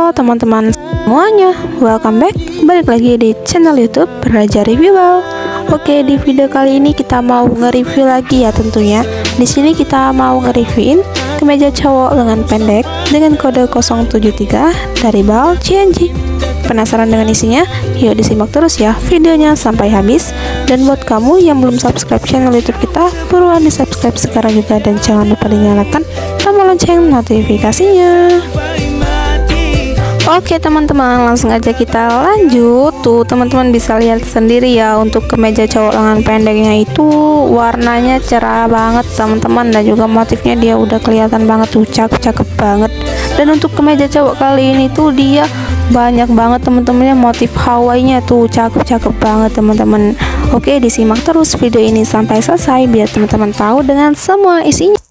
Halo teman-teman semuanya, welcome back, balik lagi di channel YouTube Raja Review. Oke, di video kali ini kita mau nge-review lagi ya tentunya. Di sini kita mau nge-reviewin kemeja cowok lengan pendek dengan kode 073 dari Bal CNG. Penasaran dengan isinya? Yuk disimak terus ya videonya sampai habis. Dan buat kamu yang belum subscribe channel YouTube kita, buruan di subscribe sekarang juga dan jangan lupa dinyalakan tombol lonceng notifikasinya. Oke teman-teman, langsung aja kita lanjut. Tuh teman-teman bisa lihat sendiri ya, untuk kemeja cowok lengan pendeknya itu warnanya cerah banget teman-teman, dan juga motifnya dia udah kelihatan banget tuh, cakep banget. Dan untuk kemeja cowok kali ini tuh dia banyak banget teman-temannya, motif Hawaii-nya tuh cakep banget teman-teman. Oke, disimak terus video ini sampai selesai biar teman-teman tahu dengan semua isinya.